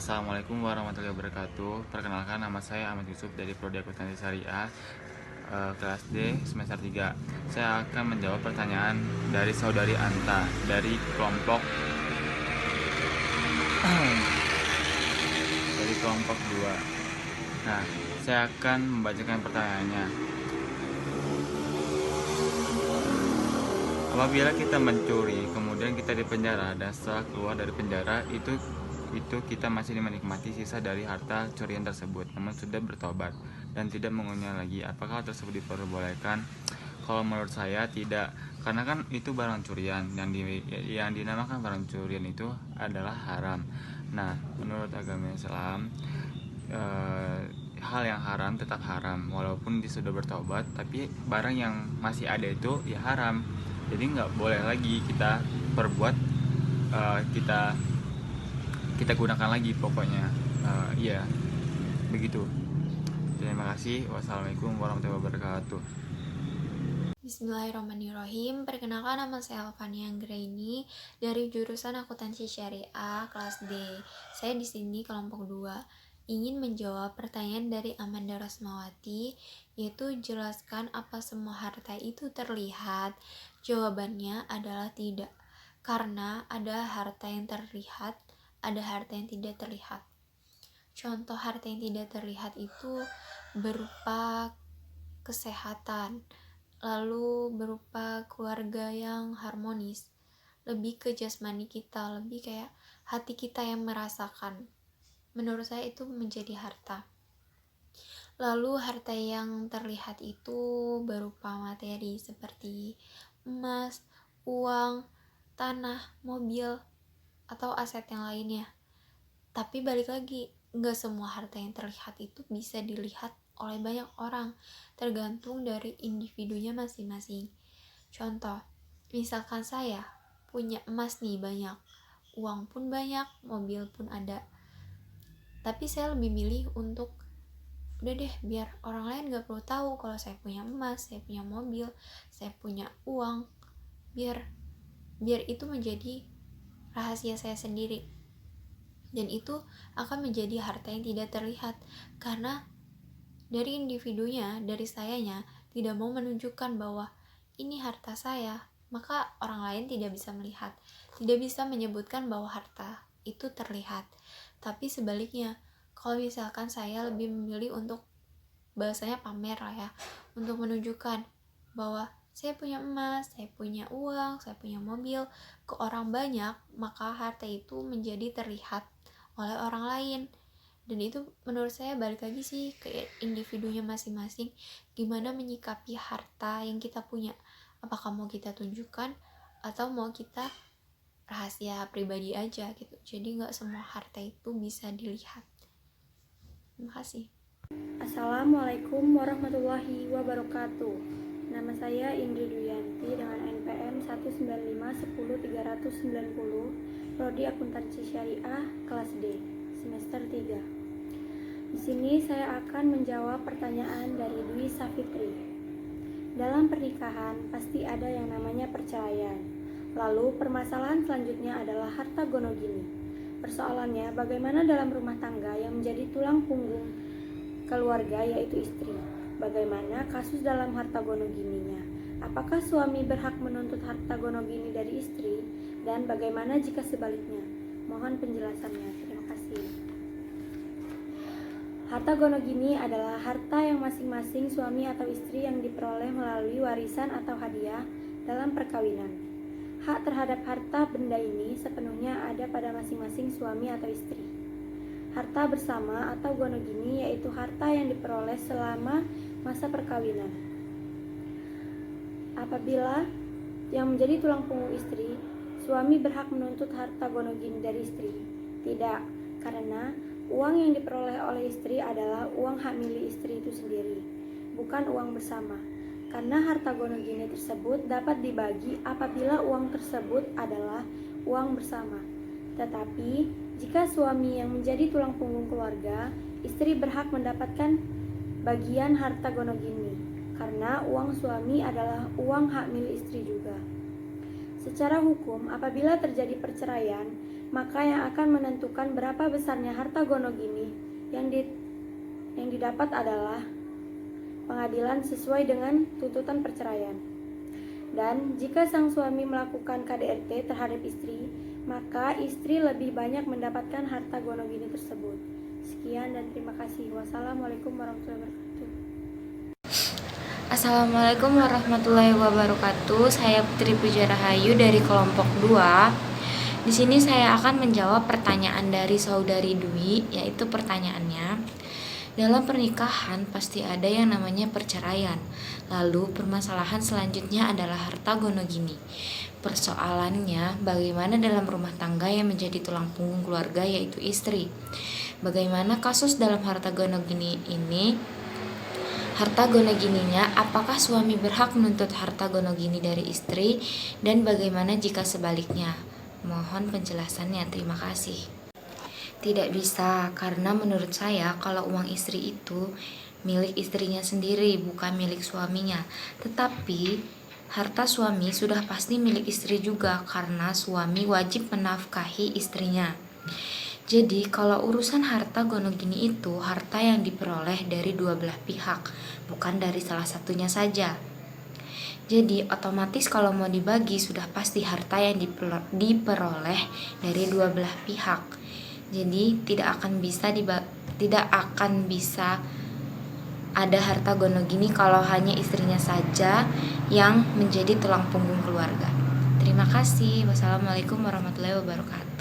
Assalamualaikum warahmatullahi wabarakatuh. Perkenalkan, nama saya Ahmad Yusuf dari Prodi Akuntansi Syariah, kelas D semester 3. Saya akan menjawab pertanyaan dari saudari Anta dari kelompok dari kelompok 2. Nah, saya akan membacakan pertanyaannya. Apabila kita mencuri, kemudian kita dipenjara, dan setelah keluar dari penjara, itu kita masih menikmati sisa dari harta curian tersebut, namun sudah bertobat dan tidak mengunyah lagi. Apakah hal tersebut diperbolehkan? Kalau menurut saya tidak, karena kan itu barang curian, yang dinamakan barang curian itu adalah haram. Nah, menurut agama Islam, hal yang haram tetap haram walaupun dia sudah bertobat, tapi barang yang masih ada itu ya haram. Jadi nggak boleh lagi kita perbuat, kita gunakan lagi pokoknya. Iya, begitu. Terima kasih. Wassalamualaikum warahmatullahi wabarakatuh. Bismillahirrahmanirrahim. Perkenalkan, nama saya Alfania Anggraini dari jurusan Akuntansi Syariah kelas D. Saya di sini kelompok 2 ingin menjawab pertanyaan dari Amanda Rasmawati, yaitu jelaskan apa semua harta itu terlihat. Jawabannya adalah tidak, karena ada harta yang terlihat, ada harta yang tidak terlihat. Contoh harta yang tidak terlihat itu berupa kesehatan, lalu berupa keluarga yang harmonis, lebih ke jasmani kita, lebih kayak hati kita yang merasakan. Menurut saya itu menjadi harta. Lalu harta yang terlihat itu berupa materi seperti emas, uang, tanah, mobil, atau aset yang lainnya. Tapi balik lagi, nggak semua harta yang terlihat itu bisa dilihat oleh banyak orang, tergantung dari individunya masing-masing. Contoh, misalkan saya punya emas nih banyak, uang pun banyak, mobil pun ada, tapi saya lebih milih untuk udah deh, biar orang lain gak perlu tahu kalau saya punya emas, saya punya mobil, saya punya uang, biar itu menjadi rahasia saya sendiri. Dan itu akan menjadi harta yang tidak terlihat, karena dari individunya, dari sayanya tidak mau menunjukkan bahwa ini harta saya, maka orang lain tidak bisa melihat, tidak bisa menyebutkan bahwa harta itu terlihat. Tapi sebaliknya, kalau misalkan saya lebih memilih untuk bahasanya pamer lah ya, untuk menunjukkan bahwa saya punya emas, saya punya uang, saya punya mobil ke orang banyak, maka harta itu menjadi terlihat oleh orang lain. Dan itu menurut saya balik lagi sih ke individunya masing-masing, gimana menyikapi harta yang kita punya. Apakah mau kita tunjukkan atau mau kita rahasia pribadi aja gitu. Jadi gak semua harta itu bisa dilihat. Terima kasih. Assalamualaikum warahmatullahi wabarakatuh. Nama saya Indri Duyanti dengan NPM 195110390, Prodi Akuntansi Syariah kelas D, semester 3. Di sini saya akan menjawab pertanyaan dari Dwi Safitri. Dalam pernikahan pasti ada yang namanya perceraian. Lalu permasalahan selanjutnya adalah harta gonogini. Persoalannya bagaimana dalam rumah tangga yang menjadi tulang punggung keluarga yaitu istri. Bagaimana kasus dalam harta gonogininya? Apakah suami berhak menuntut harta gonogini dari istri? Dan bagaimana jika sebaliknya? Mohon penjelasannya. Terima kasih. Harta gonogini adalah harta yang masing-masing suami atau istri yang diperoleh melalui warisan atau hadiah dalam perkawinan. Hak terhadap harta benda ini sepenuhnya ada pada masing-masing suami atau istri. Harta bersama atau gonogini yaitu harta yang diperoleh selama masa perkawinan. Apabila yang menjadi tulang punggung istri, suami berhak menuntut harta gonogini dari istri? Tidak, karena uang yang diperoleh oleh istri adalah uang hak milik istri itu sendiri, bukan uang bersama. Karena harta gonogini tersebut dapat dibagi apabila uang tersebut adalah uang bersama. Tetapi jika suami yang menjadi tulang punggung keluarga, istri berhak mendapatkan bagian harta gonogini, karena uang suami adalah uang hak milik istri juga. Secara hukum, apabila terjadi perceraian, maka yang akan menentukan berapa besarnya harta gonogini yang didapat adalah pengadilan sesuai dengan tuntutan perceraian. Dan jika sang suami melakukan KDRT terhadap istri, maka istri lebih banyak mendapatkan harta gonogini tersebut. Sekian dan terima kasih. Wassalamualaikum warahmatullahi wabarakatuh. Assalamualaikum warahmatullahi wabarakatuh. Saya Putri Puja Rahayu dari kelompok 2. Di sini saya akan menjawab pertanyaan dari saudari Dwi, yaitu pertanyaannya, dalam pernikahan pasti ada yang namanya perceraian. Lalu permasalahan selanjutnya adalah harta gonogini. Persoalannya, bagaimana dalam rumah tangga yang menjadi tulang punggung keluarga yaitu istri? Bagaimana kasus dalam harta gonogini ini? Harta gonogininya, apakah suami berhak menuntut harta gonogini dari istri? Dan bagaimana jika sebaliknya? Mohon penjelasannya, terima kasih. Tidak bisa, karena menurut saya kalau uang istri itu milik istrinya sendiri, bukan milik suaminya. Tetapi harta suami sudah pasti milik istri juga, karena suami wajib menafkahi istrinya. Jadi kalau urusan harta gonogini itu harta yang diperoleh dari dua belah pihak, bukan dari salah satunya saja. Jadi otomatis kalau mau dibagi sudah pasti harta yang diperoleh dari dua belah pihak. Jadi tidak akan bisa ada harta gonogini kalau hanya istrinya saja yang menjadi tulang punggung keluarga. Terima kasih. Wassalamualaikum warahmatullahi wabarakatuh.